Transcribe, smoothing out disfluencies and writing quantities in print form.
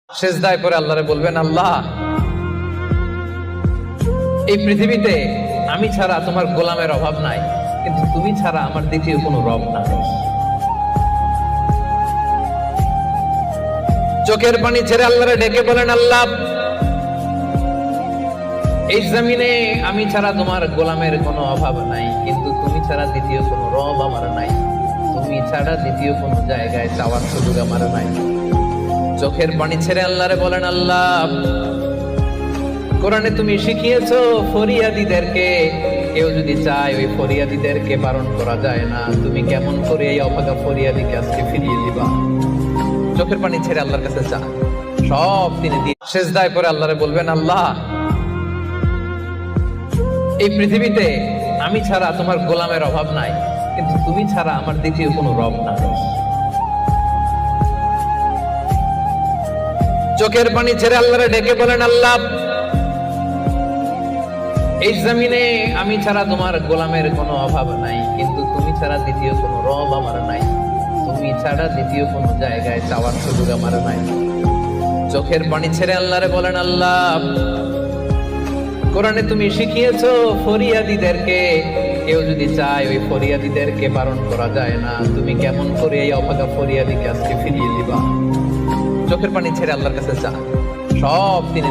সিজদায় পড়ে আল্লাহরে বলবেন, আল্লাহ, এই পৃথিবীতে আমি ছাড়া তোমার গোলামের অভাব নাই, কিন্তু তুমি ছাড়া আমার দ্বিতীয় কোনো রব নাই। চোখের পানি ছেড়ে আল্লাহরে ডেকে বলেন, আল্লাহ, এই জমিনে আমি ছাড়া তোমার গোলামের কোনো অভাব নাই, কিন্তু তুমি ছাড়া দ্বিতীয় কোনো রব আমার নাই। তুমি ছাড়া দ্বিতীয় কোনো জায়গায় চাওয়ার সুযোগ আমার নাই। চোখের পানি ছেড়ে আল্লাহরে বলেন, আল্লাহ, কোরআনে তুমি শিখিয়েছো ফরিয়াদীদেরকে কেউ যদি চায় ওই ফরিয়াদীদেরকে বারণ করা যায় না। তুমি কেমন করে এই অভাগা ফরিয়াদীকে আজকে ফিরিয়ে দিবা? চোখের পানি ছেড়ে আল্লাহর কাছে চা, সব তিনি দিয়ে সিজদায় পড়ে আল্লাহরে বলবেন, আল্লাহ, এই পৃথিবীতে আমি ছাড়া তোমার গোলামের অভাব নাই, কিন্তু তুমি ছাড়া আমার দ্বিতীয় কোনো রব নাই। চোখের পানি ছেড়ে আল্লাহরে ডেকে বলেন, আল্লাহ, এই জমিনে আমি ছাড়া তোমার গোলামের কোনো অভাব নাই, কিন্তু তুমি ছাড়া দ্বিতীয় কোনো রব আমার নাই। তুমি ছাড়া দ্বিতীয় কোনো জায়গায় চাওয়ার সুযোগ আমার নাই। চোখের পানি ছেড়ে আল্লাহরে বলেন, আল্লাহ, কোরআনে তুমি শিখিয়েছো ফরিয়াদীদেরকে কেউ যদি চায় ওই ফরিয়াদীদেরকে বারণ করা যায় না। তুমি কেমন করে এই অভাগা ফরিয়াদীকে আজকে ফিরিয়ে দিবা? চোখের পানি ছেড়ে আল্লাহর কাছে চা, সব তিনি